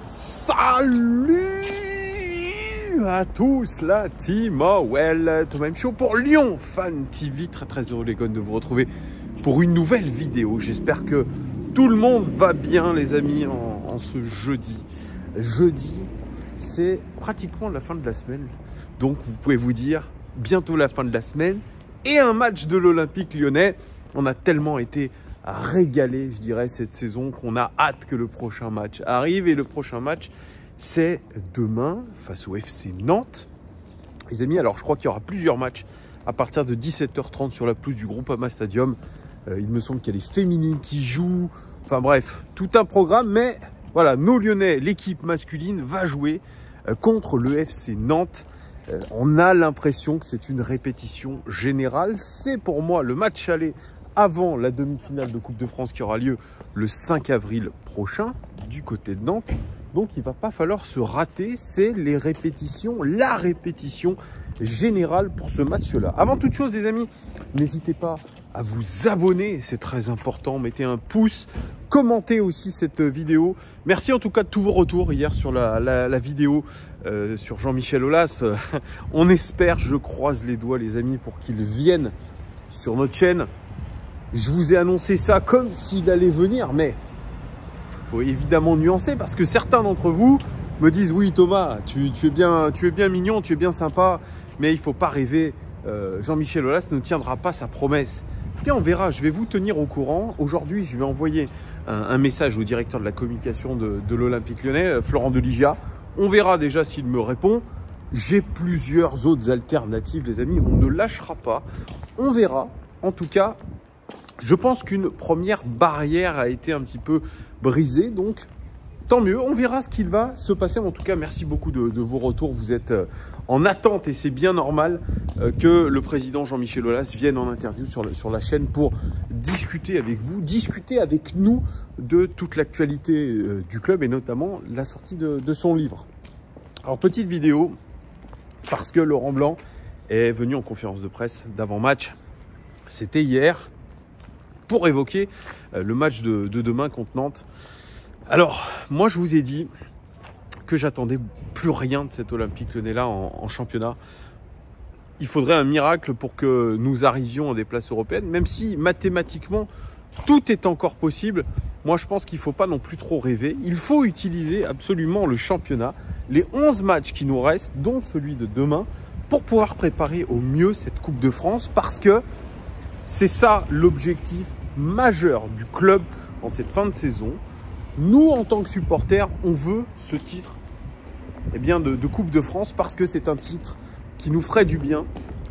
Salut à tous, la team OL, Thomas Show pour Lyon Fan TV. Très heureux les gars de vous retrouver pour une nouvelle vidéo. J'espère que tout le monde va bien les amis en ce jeudi. Jeudi, c'est pratiquement la fin de la semaine. Donc vous pouvez vous dire bientôt la fin de la semaine et un match de l'Olympique Lyonnais. On a tellement été régalé, je dirais, cette saison qu'on a hâte que le prochain match arrive. Et le prochain match, c'est demain face au FC Nantes. Les amis, alors je crois qu'il y aura plusieurs matchs à partir de 17h30 sur la pelouse du Groupama Stadium. Il me semble qu'il y a les féminines qui jouent. Enfin bref, tout un programme. Mais voilà, nos Lyonnais, l'équipe masculine, va jouer contre le FC Nantes. On a l'impression que c'est une répétition générale. C'est pour moi le match aller avant la demi-finale de Coupe de France qui aura lieu le 5 avril prochain du côté de Nantes. Donc il ne va pas falloir se rater, c'est les répétitions, la répétition générale pour ce match-là. Avant toute chose les amis, n'hésitez pas à vous abonner, c'est très important, mettez un pouce, commentez aussi cette vidéo. Merci en tout cas de tous vos retours hier sur la vidéo sur Jean-Michel Aulas. On espère, je croise les doigts les amis, pour qu'il vienne sur notre chaîne. Je vous ai annoncé ça comme s'il allait venir, mais il faut évidemment nuancer parce que certains d'entre vous me disent « Oui Thomas, tu es bien mignon, tu es bien sympa, mais il ne faut pas rêver, Jean-Michel Aulas ne tiendra pas sa promesse. » Bien, on verra, je vais vous tenir au courant. Aujourd'hui, je vais envoyer un message au directeur de la communication de l'Olympique Lyonnais, Florent Deligia. On verra déjà s'il me répond. J'ai plusieurs autres alternatives, les amis, on ne lâchera pas. On verra, en tout cas. Je pense qu'une première barrière a été un petit peu brisée, donc tant mieux. On verra ce qu'il va se passer. En tout cas, merci beaucoup de vos retours. Vous êtes en attente et c'est bien normal que le président Jean-Michel Aulas vienne en interview sur la chaîne pour discuter avec vous, discuter avec nous de toute l'actualité du club et notamment la sortie de son livre. Alors, petite vidéo, parce que Laurent Blanc est venu en conférence de presse d'avant-match. C'était hier, pour évoquer le match de demain contre Nantes. Alors, moi, je vous ai dit que j'attendais plus rien de cet Olympique Lyonnais-là en championnat. Il faudrait un miracle pour que nous arrivions à des places européennes, même si mathématiquement, tout est encore possible. Moi, je pense qu'il ne faut pas non plus trop rêver. Il faut utiliser absolument le championnat, les 11 matchs qui nous restent, dont celui de demain, pour pouvoir préparer au mieux cette Coupe de France, parce que c'est ça l'objectif majeur du club en cette fin de saison. Nous, en tant que supporters, on veut ce titre de Coupe de France parce que c'est un titre qui nous ferait du bien.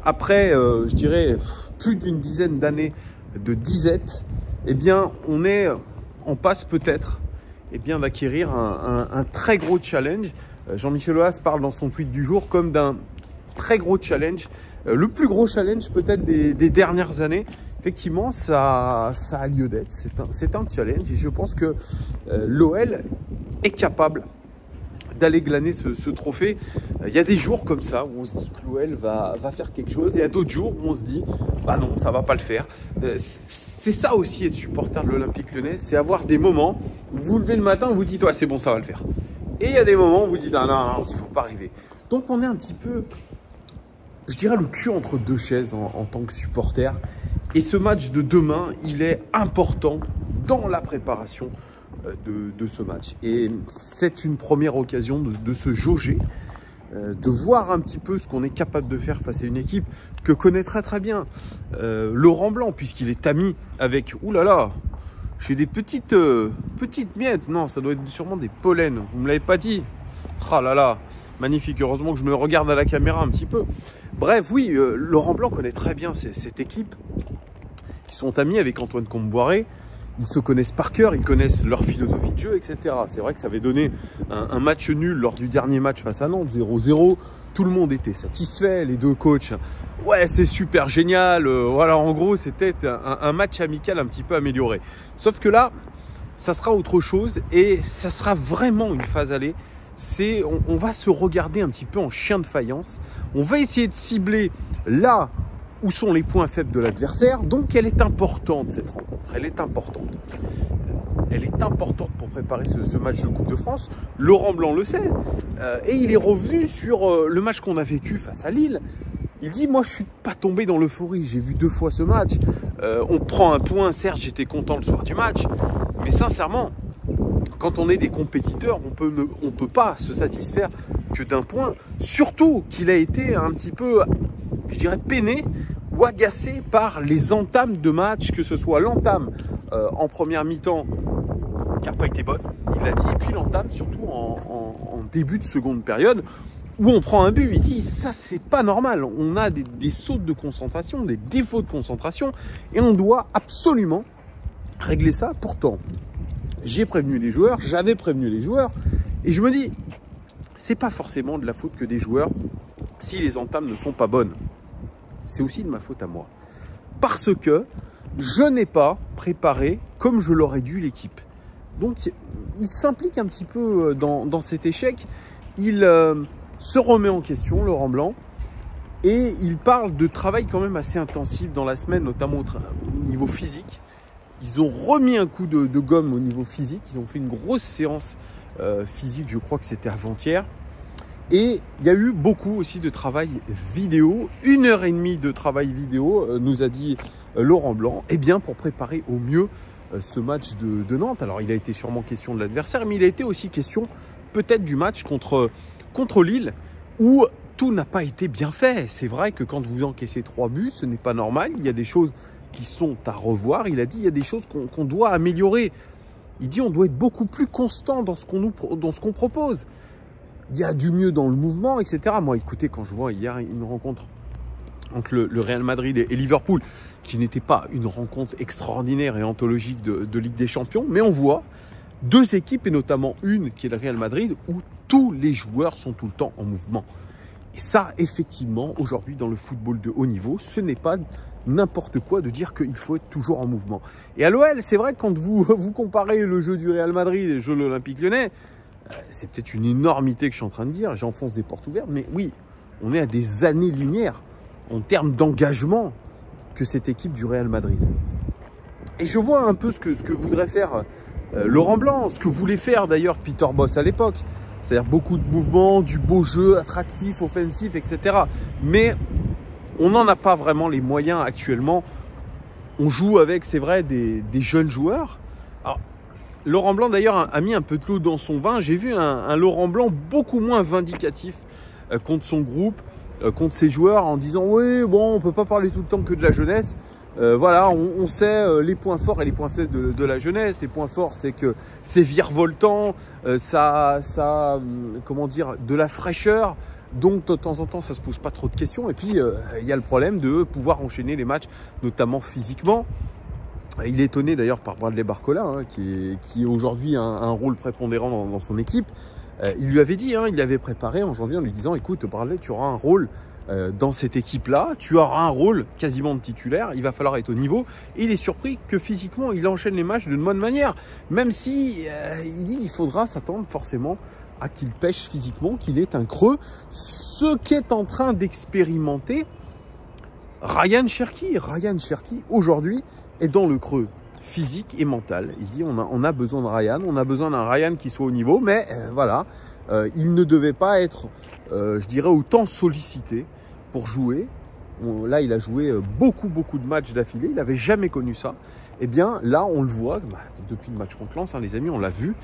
Après, je dirais, plus d'une dizaine d'années de disette, on passe peut-être d'acquérir un très gros challenge. Jean-Michel Aulas parle dans son tweet du jour comme d'un très gros challenge. Le plus gros challenge peut-être des dernières années. Effectivement, ça a lieu d'être. C'est un challenge et je pense que l'OL est capable d'aller glaner ce trophée. Il y a des jours comme ça où on se dit que l'OL va faire quelque chose et il y a d'autres jours où on se dit bah non, ça va pas le faire. C'est ça aussi être supporter de l'Olympique Lyonnais, c'est avoir des moments où vous vous levez le matin et vous dites ouais, c'est bon, ça va le faire. Et il y a des moments où vous dites ah non, il ne faut pas arriver. Donc on est un petit peu, je dirais, le cul entre deux chaises en tant que supporter. Et ce match de demain, il est important dans la préparation de ce match. Et c'est une première occasion de se jauger, de voir un petit peu ce qu'on est capable de faire face à une équipe que connaît très bien Laurent Blanc, puisqu'il est ami avec... Ouh là là, j'ai des petites miettes. Non, ça doit être sûrement des pollens. Vous ne me l'avez pas dit. Ah là là, magnifique. Heureusement que je me regarde à la caméra un petit peu. Bref, oui, Laurent Blanc connaît très bien cette équipe. Ils sont amis avec Antoine Kombouaré. Ils se connaissent par cœur, ils connaissent leur philosophie de jeu, etc. C'est vrai que ça avait donné un match nul lors du dernier match face à Nantes, 0-0. Tout le monde était satisfait, les deux coachs. Ouais, c'est super génial. Voilà, en gros, c'était un match amical un petit peu amélioré. Sauf que là, ça sera autre chose et ça sera vraiment une phase aller. On va se regarder un petit peu en chien de faïence. On va essayer de cibler là où sont les points faibles de l'adversaire. Donc elle est importante cette rencontre, elle est importante. Elle est importante pour préparer ce match de Coupe de France. Laurent Blanc le sait. Et il est revenu sur le match qu'on a vécu face à Lille. Il dit, moi je suis pas tombé dans l'euphorie, j'ai vu 2 fois ce match. On prend un point, certes j'étais content le soir du match. Mais sincèrement, quand on est des compétiteurs, on peut pas se satisfaire que d'un point. Surtout qu'il a été un petit peu, je dirais, peiné ou agacé par les entames de match, que ce soit l'entame en première mi-temps qui n'a pas été bonne, il l'a dit, et puis l'entame surtout en début de seconde période où on prend un but. Il dit, ça c'est pas normal, on a des sautes de concentration, des défauts de concentration et on doit absolument régler ça. Pourtant, j'ai prévenu les joueurs, j'avais prévenu les joueurs et je me dis, c'est pas forcément de la faute que des joueurs si les entames ne sont pas bonnes. C'est aussi de ma faute à moi. Parce que je n'ai pas préparé comme je l'aurais dû l'équipe. Donc, il s'implique un petit peu dans cet échec. Il se remet en question, Laurent Blanc. Et il parle de travail quand même assez intensif dans la semaine, notamment au niveau physique. Ils ont remis un coup de gomme au niveau physique. Ils ont fait une grosse séance physique, je crois que c'était avant-hier. Et il y a eu beaucoup aussi de travail vidéo, 1h30 de travail vidéo, nous a dit Laurent Blanc, eh bien pour préparer au mieux ce match de Nantes. Alors il a été sûrement question de l'adversaire, mais il a été aussi question peut-être du match contre Lille, où tout n'a pas été bien fait. C'est vrai que quand vous encaissez 3 buts, ce n'est pas normal, il y a des choses qui sont à revoir. Il a dit il y a des choses qu'on doit améliorer. Il dit on doit être beaucoup plus constant dans ce qu'on propose. Il y a du mieux dans le mouvement, etc. Moi, écoutez, quand je vois hier une rencontre entre le Real Madrid et Liverpool, qui n'était pas une rencontre extraordinaire et anthologique de Ligue des Champions, mais on voit 2 équipes, et notamment une qui est le Real Madrid, où tous les joueurs sont tout le temps en mouvement. Et ça, effectivement, aujourd'hui, dans le football de haut niveau, ce n'est pas n'importe quoi de dire qu'il faut être toujours en mouvement. Et à l'OL, c'est vrai que quand vous comparez le jeu du Real Madrid et le jeu de l'Olympique Lyonnais, c'est peut-être une énormité que je suis en train de dire, j'enfonce des portes ouvertes, mais oui, on est à des années-lumière en termes d'engagement que cette équipe du Real Madrid. Et je vois un peu ce que voudrait faire Laurent Blanc, ce que voulait faire d'ailleurs Peter Bosz à l'époque, c'est-à-dire beaucoup de mouvements, du beau jeu, attractif, offensif, etc. Mais on n'en a pas vraiment les moyens actuellement. On joue avec, c'est vrai, des jeunes joueurs. Alors, Laurent Blanc d'ailleurs a mis un peu de l'eau dans son vin. J'ai vu un Laurent Blanc beaucoup moins vindicatif contre son groupe, contre ses joueurs, en disant oui, bon, on peut pas parler tout le temps que de la jeunesse. Voilà, on sait les points forts et les points faibles de la jeunesse. Les points forts, c'est que c'est virevoltant, ça comment dire, de la fraîcheur. Donc de temps en temps, ça se pose pas trop de questions. Et puis il y a le problème de pouvoir enchaîner les matchs, notamment physiquement. Il est étonné d'ailleurs par Bradley Barcola, hein, qui aujourd'hui a un rôle prépondérant dans son équipe. Il lui avait dit, hein, il l'avait préparé en janvier en lui disant, écoute Bradley, tu auras un rôle dans cette équipe-là, tu auras un rôle quasiment de titulaire, il va falloir être au niveau. Et il est surpris que physiquement, il enchaîne les matchs d'une bonne manière. Même si il dit qu'il faudra s'attendre forcément à qu'il pêche physiquement, qu'il ait un creux. Ce qu'est en train d'expérimenter Ryan Cherki. Ryan Cherki, aujourd'hui, est dans le creux physique et mental. Il dit on a besoin de Ryan, on a besoin d'un Ryan qui soit au niveau, mais voilà, il ne devait pas être, je dirais, autant sollicité pour jouer. Là, il a joué beaucoup de matchs d'affilée, il n'avait jamais connu ça. Eh bien, là, on le voit, depuis le match contre Lens, hein, les amis, on l'a vu,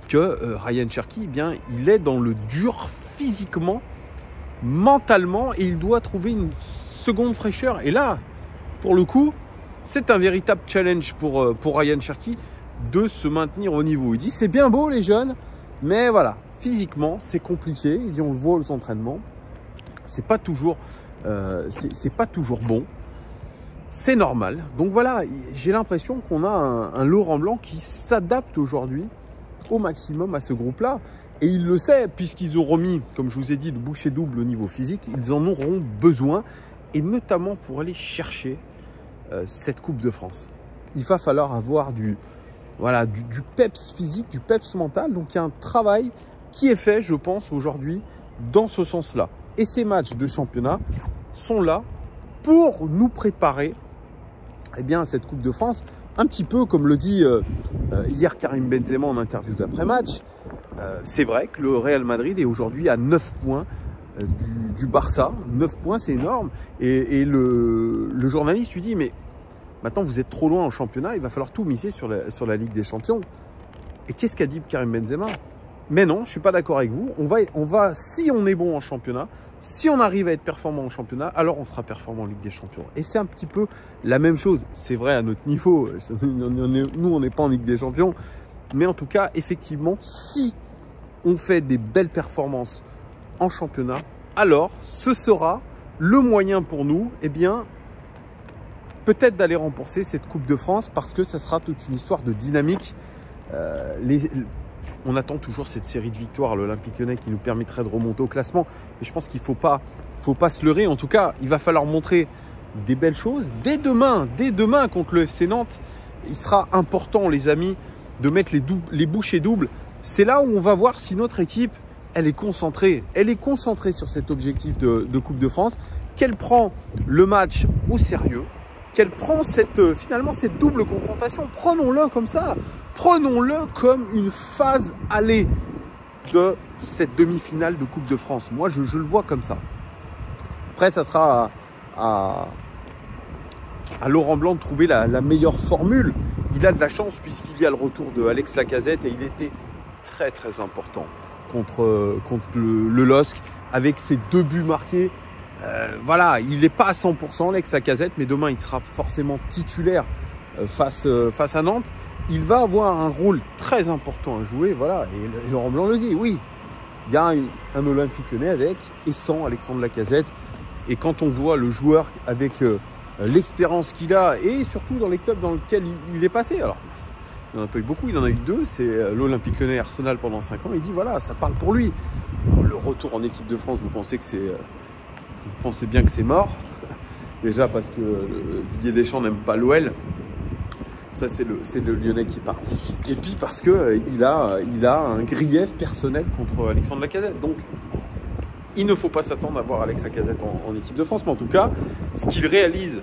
que Ryan Cherki, eh bien, il est dans le dur physiquement, mentalement, et il doit trouver une seconde fraîcheur. Et là, pour le coup, c'est un véritable challenge pour Ryan Cherki de se maintenir au niveau. Il dit c'est bien beau les jeunes, mais voilà, physiquement c'est compliqué. Il dit on le voit aux entraînements, c'est pas toujours bon, c'est normal. Donc voilà, j'ai l'impression qu'on a un Laurent Blanc qui s'adapte aujourd'hui au maximum à ce groupe-là. Et il le sait, puisqu'ils ont remis, comme je vous ai dit, le boucher double au niveau physique, ils en auront besoin, et notamment pour aller chercher cette Coupe de France. Il va falloir avoir du peps physique, du peps mental. Donc il y a un travail qui est fait, je pense, aujourd'hui, dans ce sens-là. Et ces matchs de championnat sont là pour nous préparer eh bien, à cette Coupe de France. Un petit peu comme le dit hier Karim Benzema en interview d'après-match. C'est vrai que le Real Madrid est aujourd'hui à 9 points du Barça. 9 points, c'est énorme. Et le journaliste lui dit, mais maintenant vous êtes trop loin en championnat, il va falloir tout miser sur la Ligue des Champions. Et qu'est-ce qu'a dit Karim Benzema? Mais non, je ne suis pas d'accord avec vous. On va, si on est bon en championnat, si on arrive à être performant en championnat, alors on sera performant en Ligue des Champions. Et c'est un petit peu la même chose. C'est vrai à notre niveau. Nous, on n'est pas en Ligue des Champions. Mais en tout cas, effectivement, si on fait des belles performances en championnat, alors ce sera le moyen pour nous, eh bien, peut-être d'aller remporter cette Coupe de France parce que ça sera toute une histoire de dynamique. On attend toujours cette série de victoires à l'Olympique Lyonnais qui nous permettrait de remonter au classement. Mais je pense qu'il ne faut pas se leurrer. En tout cas, il va falloir montrer des belles choses. Dès demain contre le FC Nantes, il sera important, les amis, de mettre les bouchées doubles. C'est là où on va voir si notre équipe, elle est concentrée. Elle est concentrée sur cet objectif de Coupe de France, qu'elle prend le match au sérieux, qu'elle prend finalement cette double confrontation. Prenons-le comme ça. Prenons-le comme une phase aller de cette demi-finale de Coupe de France. Moi, je le vois comme ça. Après, ça sera à Laurent Blanc de trouver la meilleure formule. Il a de la chance puisqu'il y a le retour de Alex Lacazette et il était très très important contre le LOSC avec ses 2 buts marqués. Voilà, il n'est pas à 100% Alex Lacazette, mais demain il sera forcément titulaire face à Nantes. Il va avoir un rôle très important à jouer, voilà, et Laurent Blanc le dit, oui, il y a un Olympique Lyonnais avec et sans Alexandre Lacazette. Et quand on voit le joueur avec l'expérience qu'il a et surtout dans les clubs dans lesquels il est passé, alors il n'en a pas eu beaucoup, il en a eu 2, c'est l'Olympique Lyonnais et Arsenal pendant 5 ans, il dit voilà, ça parle pour lui. Le retour en équipe de France, vous pensez bien que c'est mort, déjà parce que Didier Deschamps n'aime pas l'OL. Ça, c'est le Lyonnais qui parle. Et puis parce qu'il a un grief personnel contre Alexandre Lacazette. Donc, il ne faut pas s'attendre à voir Alex Lacazette en équipe de France. Mais en tout cas, ce qu'il réalise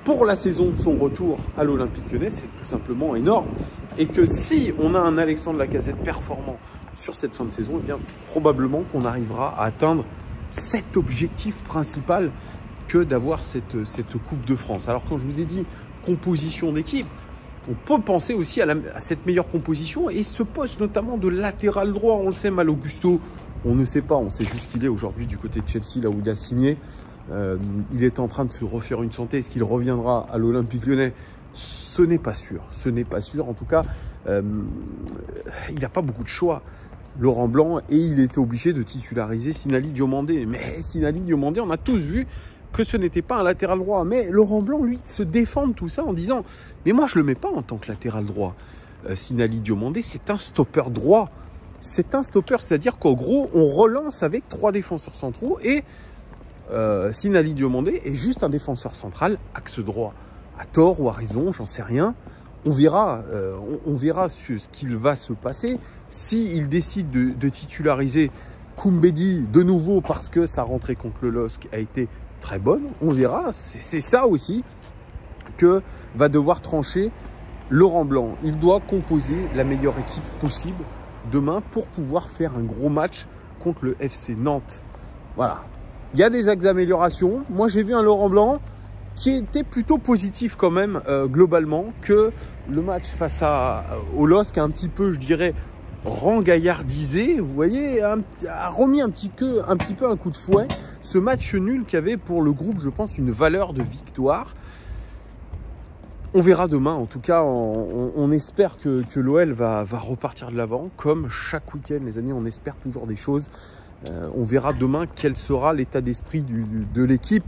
pour la saison de son retour à l'Olympique Lyonnais, c'est tout simplement énorme. Et que si on a un Alexandre Lacazette performant sur cette fin de saison, eh bien, probablement qu'on arrivera à atteindre cet objectif principal que d'avoir cette Coupe de France. Alors, quand je vous ai dit composition d'équipe, on peut penser aussi à cette meilleure composition et ce poste notamment de latéral droit. On le sait, Malo Gusto, on ne sait pas. On sait juste qu'il est aujourd'hui du côté de Chelsea, là où il a signé. Il est en train de se refaire une santé. Est-ce qu'il reviendra à l'Olympique Lyonnais? Ce n'est pas sûr. Ce n'est pas sûr. En tout cas, il n'a pas beaucoup de choix, Laurent Blanc, et il était obligé de titulariser Sinali Diomandé. Mais Sinali Diomandé, on a tous vu que ce n'était pas un latéral droit. Mais Laurent Blanc, lui, se défend de tout ça en disant « Mais moi, je ne le mets pas en tant que latéral droit. Sinali Diomandé, c'est un stopper droit. C'est un stopper, c'est-à-dire qu'en gros, on relance avec 3 défenseurs centraux et Sinali Diomandé est juste un défenseur central, axe droit. À tort ou à raison, j'en sais rien. On verra, ce qu'il va se passer. S'il décide de titulariser Koumbedi de nouveau parce que sa rentrée contre le LOSC a été très bonne, on verra. C'est ça aussi que va devoir trancher Laurent Blanc. Il doit composer la meilleure équipe possible demain pour pouvoir faire un gros match contre le FC Nantes. Voilà. Il y a des axes d'amélioration. Moi, j'ai vu un Laurent Blanc qui était plutôt positif quand même, globalement, que le match face au LOSC a un petit peu, je dirais, rengaillardisé, vous voyez, a remis un petit peu un coup de fouet. Ce match nul qui avait pour le groupe, je pense, une valeur de victoire. On verra demain. En tout cas, on espère que l'OL va repartir de l'avant. Comme chaque week-end, les amis, on espère toujours des choses. On verra demain quel sera l'état d'esprit de l'équipe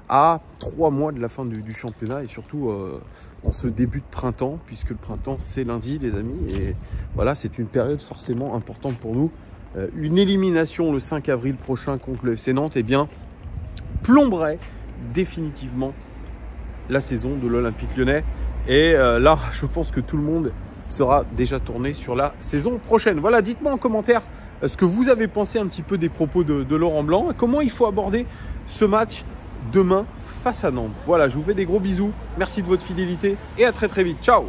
à 3 mois de la fin du championnat et surtout en ce début de printemps, puisque le printemps, c'est lundi, les amis. Et voilà, c'est une période forcément importante pour nous. Une élimination le 5 avril prochain contre le FC Nantes, eh bien, plomberait définitivement la saison de l'Olympique Lyonnais. Et là, je pense que tout le monde sera déjà tourné sur la saison prochaine. Voilà, dites-moi en commentaire ce que vous avez pensé un petit peu des propos de Laurent Blanc. Comment il faut aborder ce match demain face à Nantes. Voilà, je vous fais des gros bisous. Merci de votre fidélité et à très très vite. Ciao!